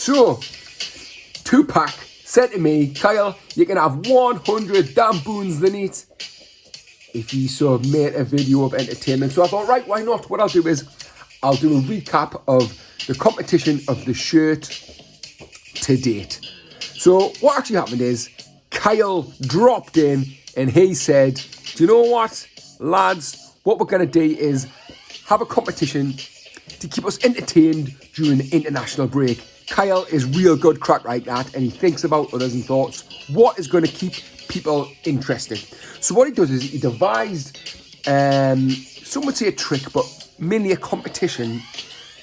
So, Tupac said to me, Kyle, you can have 100 damboons the night if you submit a video of entertainment. So I thought, right, why not? What I'll do is I'll do a recap of the competition of the shirt to date. So what actually happened is Kyle dropped in and he said, do you know what, lads, what we're going to do is have a competition to keep us entertained during the international break. Kyle is real good crack like that, and he thinks about others and thoughts, what is going to keep people interested? So what he does is he devised, some would say a trick, but mainly a competition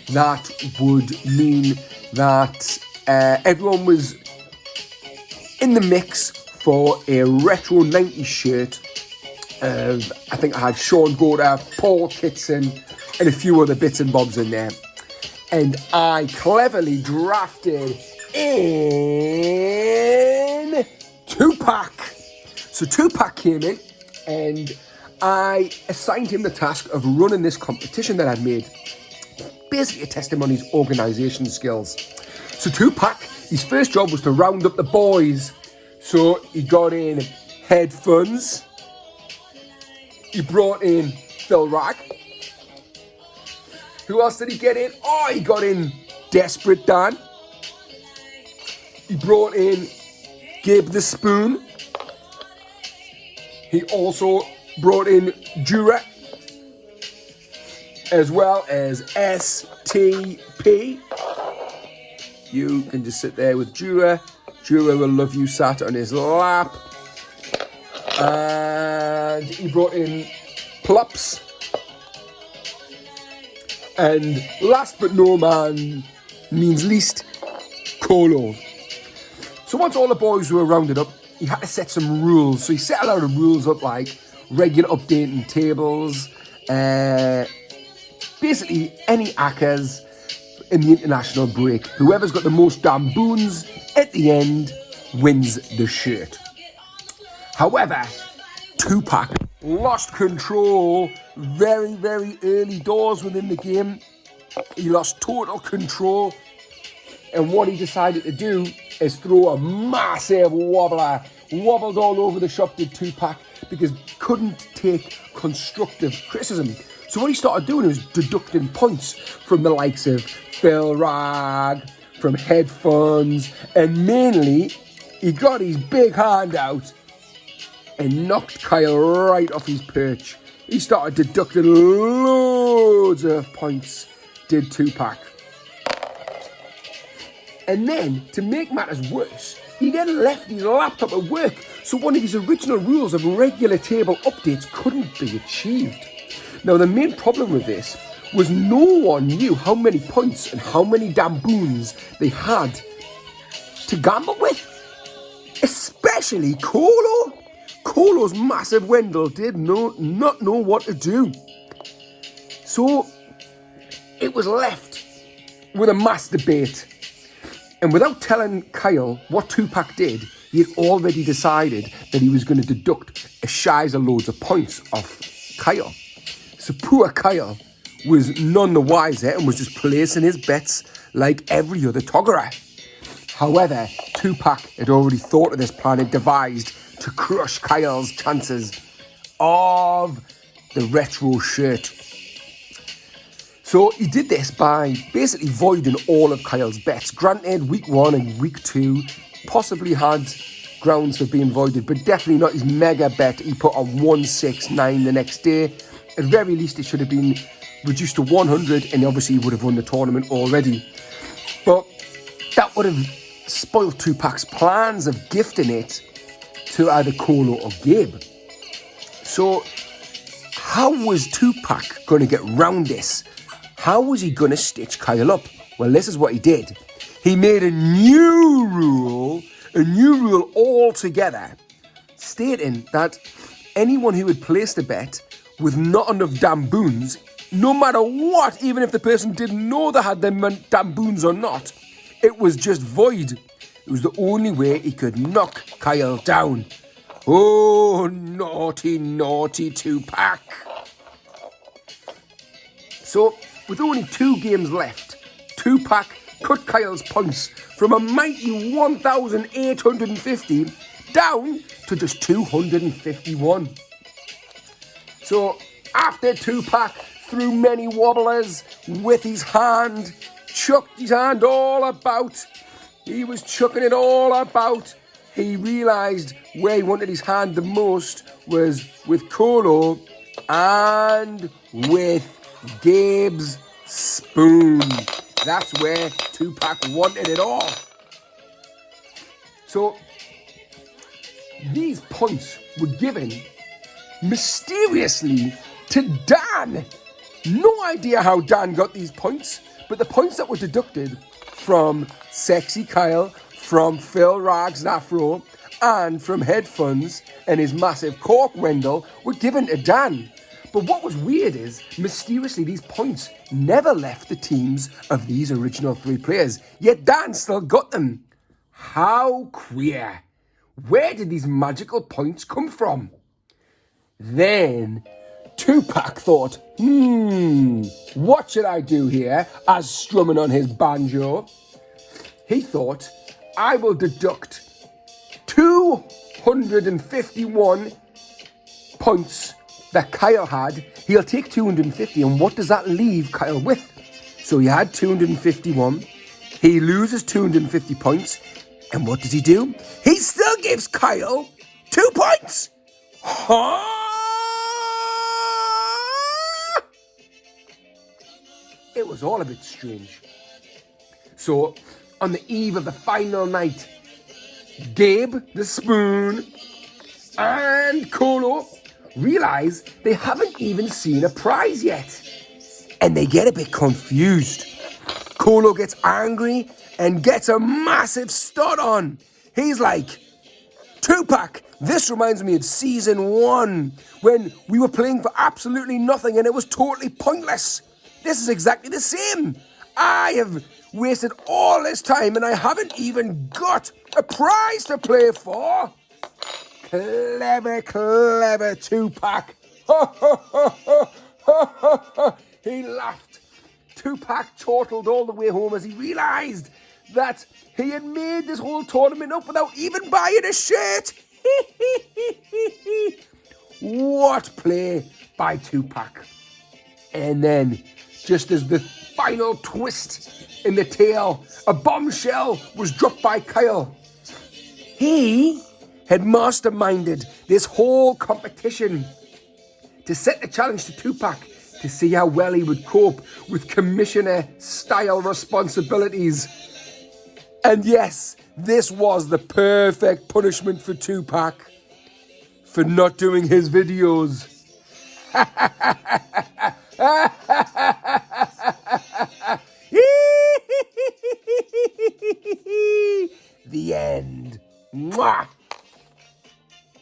that would mean that everyone was in the mix for a retro 90s shirt. I think I had Shaun Goater, Paul Kitson, and a few other bits and bobs in there. And I cleverly drafted in Tupac. So Tupac came in and I assigned him the task of running this competition that I'd made. Basically a testimony on his organisation skills. So Tupac, his first job was to round up the boys. So he got in Headphones. He brought in Phil Rag. Who else did he get in? Oh, he got in Desperate Dan. He brought in Gabe the Spoon. He also brought in Jura, as well as STP. You can just sit there with Jura. Jura will love you sat on his lap. And he brought in Plups. And last but no man means least, Colo. So once all the boys were rounded up, he had to set some rules. So he set a lot of rules up, like regular updating tables, basically any ACCAs in the international break. Whoever's got the most damboons at the end wins the shirt. However, Tupac lost control very, very early doors within the game. He lost total control. And what he decided to do is throw a massive wobbler. Wobbled all over the shop, did Tupac, because couldn't take constructive criticism. So what he started doing was deducting points from the likes of Phil Rag, from Headphones, and mainly he got his big hand out and knocked Kyle right off his perch. He started deducting loads of points, did Tupac. And then, to make matters worse, he then left his laptop at work, so one of his original rules of regular table updates couldn't be achieved. Now, the main problem with this was no one knew how many points and how many damboons they had to gamble with, especially Colo. Colo's massive Wendell did not know what to do. So it was left with a mass debate. And without telling Kyle what Tupac did, he had already decided that he was going to deduct a shizer loads of points off Kyle. So poor Kyle was none the wiser and was just placing his bets like every other toggerer. However, Tupac had already thought of this plan and devised to crush Kyle's chances of the retro shirt. So he did this by basically voiding all of Kyle's bets. Granted, week 1 and week 2 possibly had grounds for being voided, but definitely not his mega bet he put on 169 the next day. At very least, it should have been reduced to 100, and obviously he would have won the tournament already. But that would have spoiled Tupac's plans of gifting it to either Colo or Gabe. So how was Tupac going to get round this? How was he going to stitch Kyle up? Well, this is what he did. He made a new rule altogether, stating that anyone who had placed a bet with not enough damboons, no matter what, even if the person didn't know they had them damboons or not, it was just void. It was the only way he could knock Kyle down. Oh, naughty, naughty Tupac. So, with only 2 games left, Tupac cut Kyle's points from a mighty 1,850 down to just 251. So after Tupac threw many wobblers with his hand, chucked his hand all about, he was chucking it all about, he realised where he wanted his hand the most was with Colo and with Gabe's spoon. That's where Tupac wanted it all. So these points were given mysteriously to Dan. No idea how Dan got these points, but the points that were deducted from Sexy Kyle, from Phil Rags Afro, and from Headphones and his massive cork Wendell were given to Dan. But what was weird is, mysteriously, these points never left the teams of these original three players, yet Dan still got them. How queer. Where did these magical points come from? Then Tupac thought, what should I do here? As strumming on his banjo, he thought, I will deduct 251 points that Kyle had. He'll take 250, and what does that leave Kyle with? So he had 251. He loses 250 points, and what does he do? He still gives Kyle 2 points. It was all a bit strange. So, on the eve of the final night, Gabe, the spoon, and Colo realise they haven't even seen a prize yet. And they get a bit confused. Colo gets angry and gets a massive stud on. He's like, Tupac, this reminds me of season 1 when we were playing for absolutely nothing and it was totally pointless. This is exactly the same. I have wasted all this time and I haven't even got a prize to play for. Clever, clever Tupac. He laughed. Tupac chortled all the way home as he realised that he had made this whole tournament up without even buying a shirt. What play by Tupac. And then, just as the final twist in the tale, a bombshell was dropped by Kyle. He had masterminded this whole competition to set the challenge to Tupac to see how well he would cope with commissioner-style responsibilities. And yes, this was the perfect punishment for Tupac for not doing his videos. The end. Mwah!